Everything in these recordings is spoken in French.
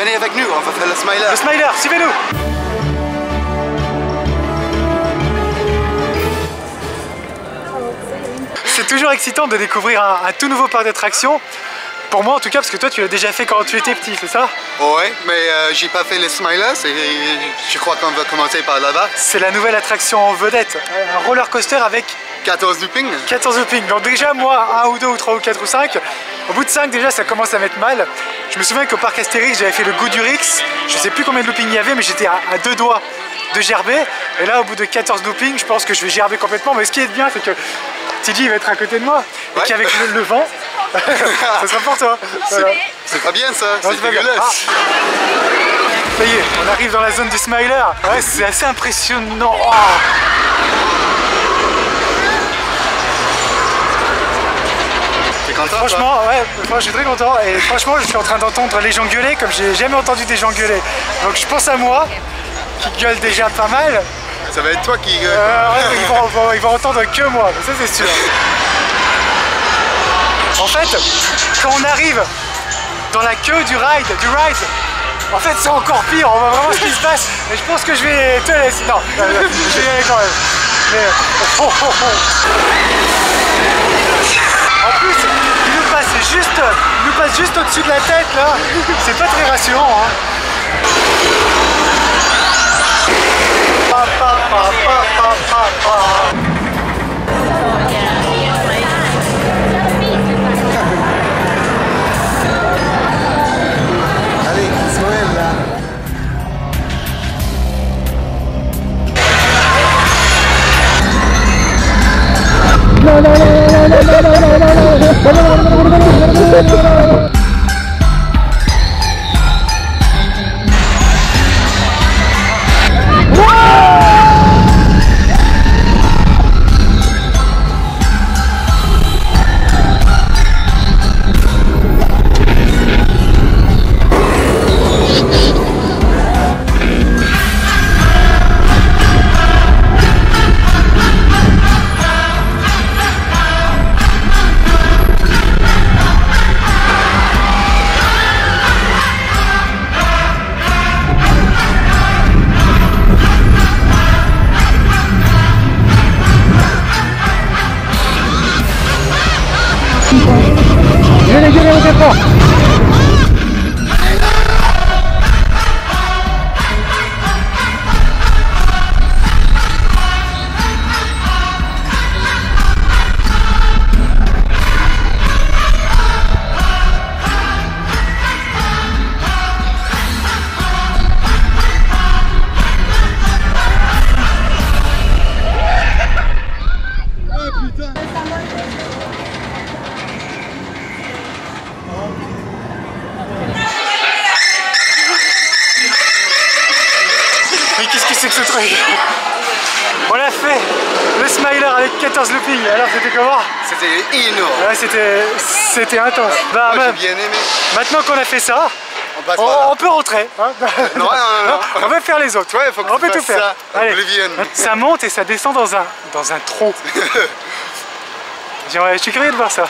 Venez avec nous, on va faire le Smiler. Le Smiler, suivez-nous. C'est toujours excitant de découvrir un tout nouveau parc d'attractions. Pour moi en tout cas, parce que toi tu l'as déjà fait quand tu étais petit, c'est ça? Ouais, mais j'ai pas fait le Smiler, je crois qu'on va commencer par là-bas. C'est la nouvelle attraction en vedette, un roller coaster avec 14 loopings. 14 loopings. Donc déjà moi, 1 ou 2 ou 3 ou 4 ou 5, au bout de 5 déjà ça commence à mettre mal. Je me souviens qu'au parc Astérix j'avais fait le Goudurix, je sais plus combien de loopings il y avait, mais j'étais à 2 doigts de gerber. Et là au bout de 14 loopings, je pense que je vais gerber complètement. Mais ce qui est bien, c'est que Teddy va être à côté de moi, et qu'avec le vent, ça sera pour toi. Voilà. C'est pas bien ça, c'est dégueulasse. Ça y est, on arrive dans la zone du Smiler. Ouais, c'est assez impressionnant. Oh. T'es content? Franchement, ouais, moi je suis très content. Et franchement, je suis en train d'entendre les gens gueuler comme j'ai jamais entendu des gens gueuler. Donc je pense à moi, qui gueule déjà pas mal. Ça va être toi qui gueule. Ils vont entendre que moi, ça c'est sûr. En fait, quand on arrive dans la queue du ride, en fait c'est encore pire, on voit vraiment ce qui se passe. Et je pense que je vais te laisser. Non, je vais y aller quand même. Mais... En plus, il nous passe juste au-dessus de la tête là. C'est pas très rassurant, hein. Allez, Ismaël là. Venez, on défend. Mais qu'est-ce que c'est que ce truc? On a fait le Smiler avec 14 loopings, alors c'était comment? C'était énorme. Ouais, c'était intense. Bah, Moi, j'ai bien aimé. Maintenant qu'on a fait ça, on, on peut rentrer. Hein. Non. On va faire les autres. Ouais, faut que on peut tout faire. Ça. Allez. Oblivion. Ça monte et ça descend dans un trou. Je suis curieux de voir ça.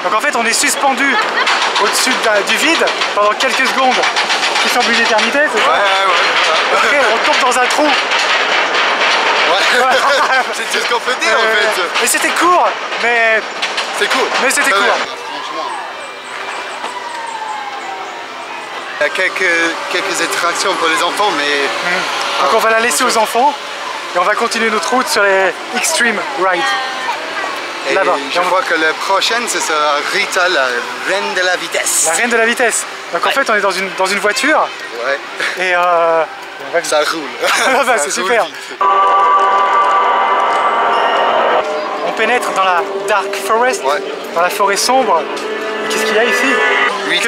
Donc en fait on est suspendu au-dessus du vide pendant quelques secondes qui semblent une éternité, c'est ça? Ouais. Après on tombe dans un trou. Ouais. C'est tout ce qu'on peut dire en fait. Mais c'était court, mais... C'est cool. Mais c'était court. Franchement. Il y a quelques attractions pour les enfants, mais... Donc on va la laisser aux enfants et on va continuer notre route sur les Extreme Rides. Et là-bas. je crois que la prochaine, ce sera Rita, la reine de la vitesse. La reine de la vitesse. Donc en fait on est dans une voiture. Ouais. Et ça roule. C'est super. On pénètre dans la Dark Forest, dans la forêt sombre. Et qu'est-ce qu'il y a ici? 8h13.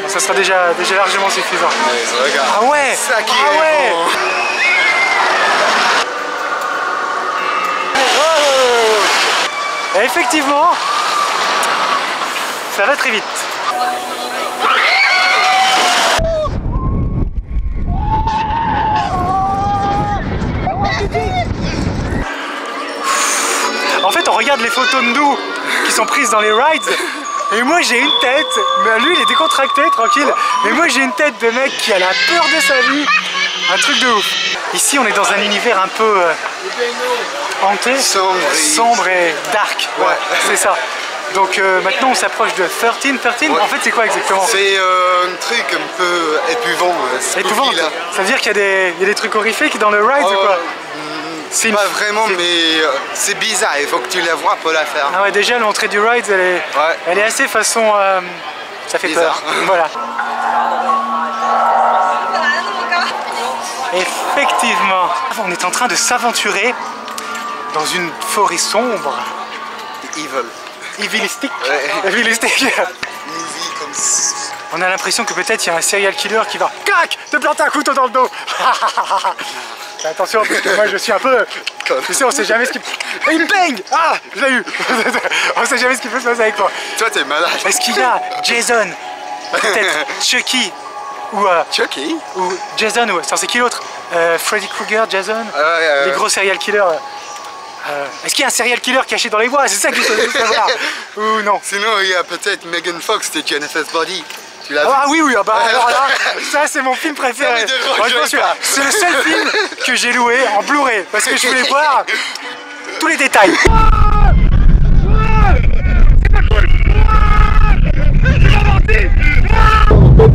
Bon, ça sera déjà largement suffisant. Mais regarde. Ah ouais. Ça qui est bon. Et effectivement, ça va très vite. tonneaux qui sont prises dans les rides. Et moi j'ai une tête, mais lui il est décontracté, tranquille. Mais moi j'ai une tête de mec qui a la peur de sa vie. Un truc de ouf. Ici on est dans un univers un peu hanté, sombre et dark. Ouais, c'est ça. Donc maintenant on s'approche de 13. Ouais. En fait c'est quoi exactement? C'est un truc un peu épouvant. Épouvant. Ça veut dire qu'il y a des trucs horrifiques dans le ride ou quoi? C'est pas vraiment, mais c'est bizarre, il faut que tu la vois pour la faire. Ah ouais, déjà l'entrée du ride, elle est assez façon... ça fait bizarre. Peur. Voilà. Effectivement, on est en train de s'aventurer dans une forêt sombre. Evilistique. Ouais. Evilistique. On a l'impression que peut-être il y a un serial killer qui va clac te planter un couteau dans le dos. Attention parce que moi je suis un peu... Tu sais, on sait jamais ce qui... Il me bang. Ah, je l'ai eu. On sait jamais ce qui peut se passer avec moi. Toi t'es malade. Est-ce qu'il y a Jason, peut-être Chucky ou Chucky ou Jason ou c'est qui l'autre, Freddy Krueger, Jason, les gros serial killers. Est-ce qu'il y a un serial killer caché dans les bois? C'est ça que je veux savoir. Ou non? Sinon il y a peut-être Megan Fox de Jennifer's Body. Tu l'as vu? Ah oui, bah alors là, ça c'est mon film préféré. C'est le seul film que j'ai loué en Blu-ray parce que je voulais voir tous les détails.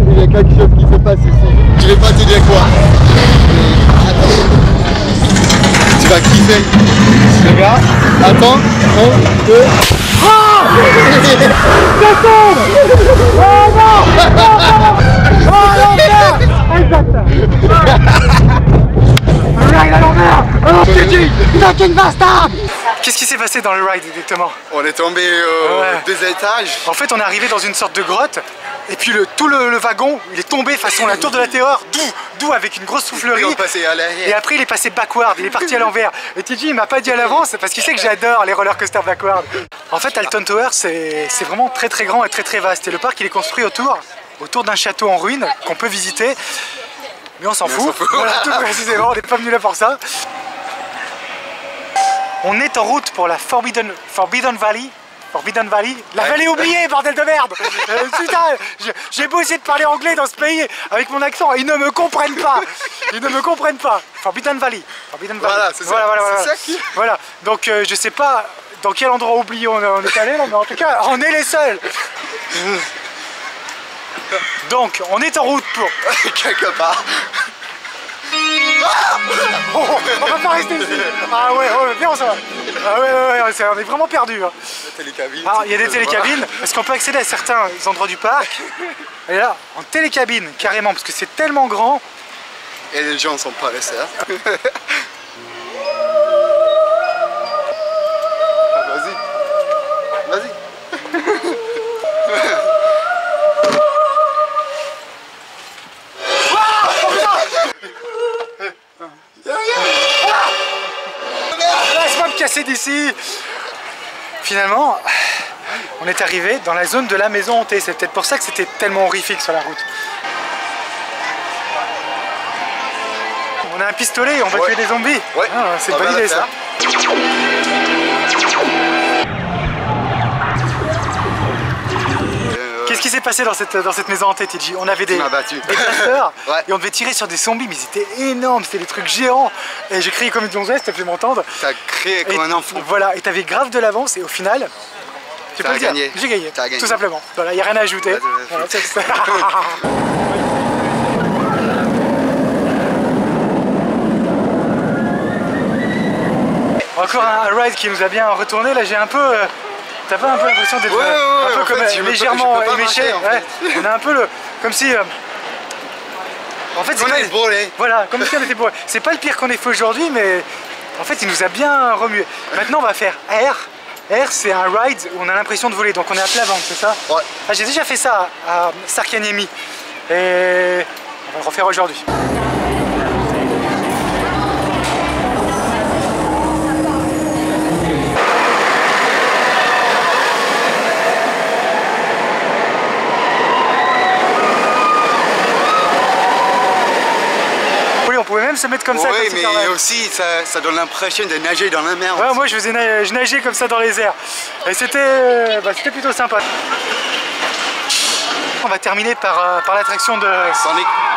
Il y a quelque chose qui se passe ici. Je vais pas te dire quoi. Attends. Tu vas kiffer. Regarde. Attends. 1, 2. Oh! Ça tombe! Oh non! Oh l'enfer! Ride à l'envers! Oh Gigi! Fucking bastard! Qu'est-ce qui s'est passé dans le ride exactement? On est tombé 2 étages. En fait on est arrivé dans une sorte de grotte. Et puis tout le wagon, il est tombé façon la tour de la terreur, d'où avec une grosse soufflerie. Et après il est passé backward, il est parti à l'envers. Et TJ il m'a pas dit à l'avance parce qu'il sait que j'adore les roller coasters backward. En fait Alton Tower c'est vraiment très très grand et très très vaste. Et le parc il est construit autour d'un château en ruine qu'on peut visiter. Mais on s'en fout. Voilà, tout précisément, on n'est pas venu là pour ça. On est en route pour la Forbidden Valley. La vallée oubliée, bordel de merde. Putain, j'ai beau essayer de parler anglais dans ce pays avec mon accent, ils ne me comprennent pas. Forbidden Valley. Voilà, c'est ça. Voilà, donc je sais pas dans quel endroit oublié on est allé, mais en tout cas, on est les seuls. Donc, on est en route pour... quelque part. Oh, on va pas rester ici. Ah ouais, viens, ça va. Ah ouais, on est vraiment perdu. Hein. Il y a des télécabines. Est-ce qu'on peut accéder à certains endroits du parc? Et là, en télécabine, carrément, parce que c'est tellement grand. Et les gens sont paresseux. Vas-y. Laisse-moi me casser d'ici. Finalement, on est arrivé dans la zone de la maison hantée. C'est peut-être pour ça que c'était tellement horrifique sur la route. On a un pistolet et on va tuer des zombies. Ouais. Ah, c'est une bonne idée ça. Qu'est-ce qui s'est passé dans cette maison hantée, TJ? On avait des blasters et on devait tirer sur des zombies, mais ils étaient énormes, c'était des trucs géants. Et j'ai crié comme une donzesse, t'as pu m'entendre. T'as crié comme un enfant. Voilà, et t'avais grave de l'avance et au final, tu peux le dire, j'ai gagné, tout simplement. Voilà, y a rien à ajouter. Voilà, encore un ride qui nous a bien retourné, là j'ai un peu... T'as pas un peu l'impression d'être un peu comme légèrement éméché On a un peu comme si... en fait, on est bourré. Voilà, comme si on était bourré. C'est pas le pire qu'on ait fait aujourd'hui, mais en fait il nous a bien remué. Maintenant on va faire Air. Air c'est un ride où on a l'impression de voler, donc on est à plat ventre, c'est ça? Ouais. Ah, j'ai déjà fait ça à Sarkaniemi. Et on va le refaire aujourd'hui. même se mettre comme ça. Oui, mais aussi ça donne l'impression de nager dans la mer. Ouais, moi je nageais comme ça dans les airs. Et c'était plutôt sympa. On va terminer par l'attraction de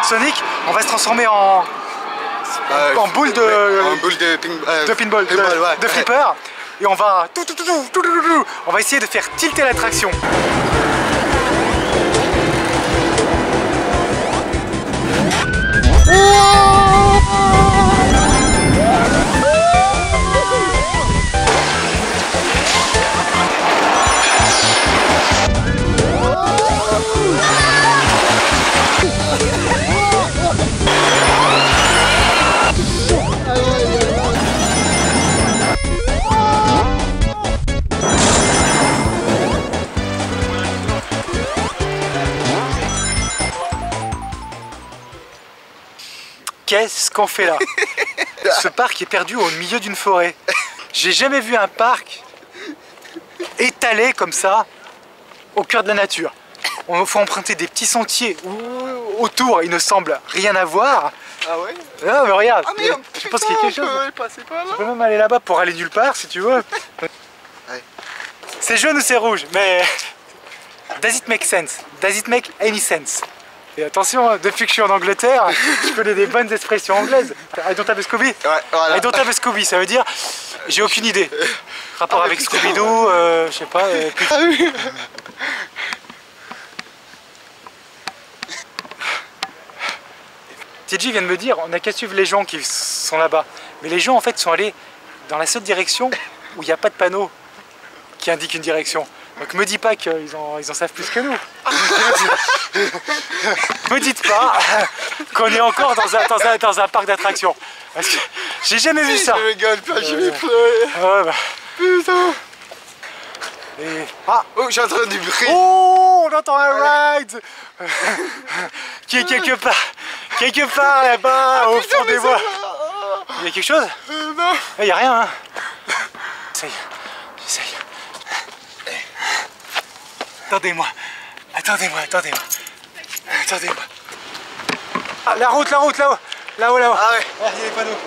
Sonic. On va se transformer en boule de pinball, de flipper. Et on va essayer de faire tilter l'attraction. Qu'est-ce qu'on fait là? Ce parc est perdu au milieu d'une forêt. J'ai jamais vu un parc étalé comme ça au cœur de la nature. Il faut emprunter des petits sentiers où autour il ne semble rien avoir. Ah ouais? Non mais regarde, ah merde, je pense qu'il y a quelque chose. Tu peux même aller là-bas pour aller nulle part si tu veux. Ouais. C'est jaune ou c'est rouge, mais does it make sense? Does it make any sense? Et attention, depuis que je suis en Angleterre, je connais des bonnes expressions anglaises. I don't have a Scooby. Ouais, voilà. I don't have a Scooby, ça veut dire j'ai aucune idée. Rapport avec Scooby-Doo, je sais pas. Ah oui. TJ vient de me dire, on n'a qu'à suivre les gens qui sont là-bas. Mais les gens en fait sont allés dans la seule direction où il n'y a pas de panneau qui indique une direction. Donc me dis pas qu'ils en savent plus que nous. Me dites pas qu'on est encore dans un parc d'attractions. Parce que j'ai jamais vu ça. Je rigole pas, je vais pleurer. Ouais, bah. Putain. Et... Ah, oh, j'ai en train de briller. Oh, on entend un ride qui est quelque part là-bas au fond des bois. Il y a quelque chose? Non. Il n'y a rien. Hein. J'essaye. Attendez-moi. Ah, la route, là-haut. Là-haut. Ah ouais. Ah, il y a les panneaux.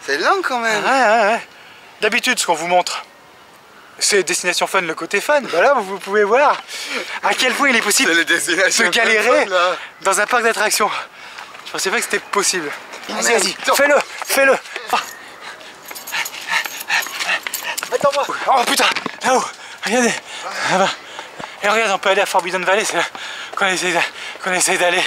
C'est lent quand même. Ouais. D'habitude, ce qu'on vous montre, c'est Destination Fun, le côté fun. Bah là, vous pouvez voir à quel point il est possible de se galérer dans un parc d'attractions. Je pensais pas que c'était possible. Vas-y, fais-le. Ah. Attends-moi. Oh putain, là-haut, regardez. Là-bas. Et regarde, on peut aller à Forbidden Valley, c'est là qu'on essaie d'aller.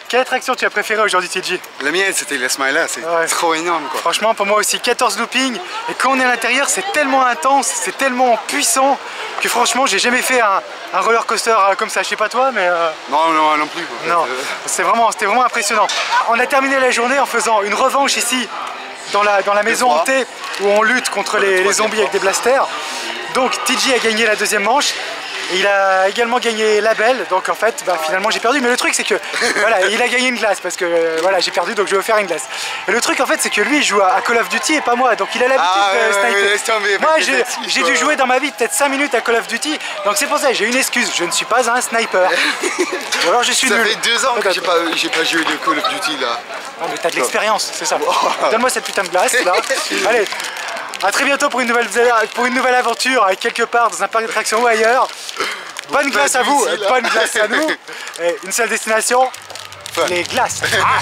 Quelle attraction tu as préférée aujourd'hui, TJ? La mienne, c'était le Smiler, c'est trop énorme quoi. Franchement, pour moi aussi, 14 loopings. Et quand on est à l'intérieur, c'est tellement intense, c'est tellement puissant que franchement, j'ai jamais fait un roller coaster comme ça. Je sais pas toi, mais. Non plus. Non, c'était vraiment impressionnant. On a terminé la journée en faisant une revanche ici dans la maison hantée où on lutte contre les zombies avec des blasters. Donc TJ a gagné la deuxième manche. Et il a également gagné la belle, donc en fait finalement j'ai perdu, mais le truc c'est que voilà, il a gagné une glace parce que voilà, j'ai perdu donc je vais faire une glace. Et le truc en fait c'est que lui il joue à Call of Duty et pas moi, donc il a l'habitude de sniper. Moi j'ai dû jouer dans ma vie peut-être 5 minutes à Call of Duty, donc c'est pour ça j'ai une excuse, je ne suis pas un sniper. Ou alors je suis nul. Ça fait 2 ans que j'ai pas joué de Call of Duty là. Non mais t'as de l'expérience, c'est ça. Donne-moi cette putain de glace là. Allez. A très bientôt pour une nouvelle aventure quelque part dans un parc d'attractions ou ailleurs. Bonne glace à vous, bonne glace à nous. Et une seule destination, les glaces. Ah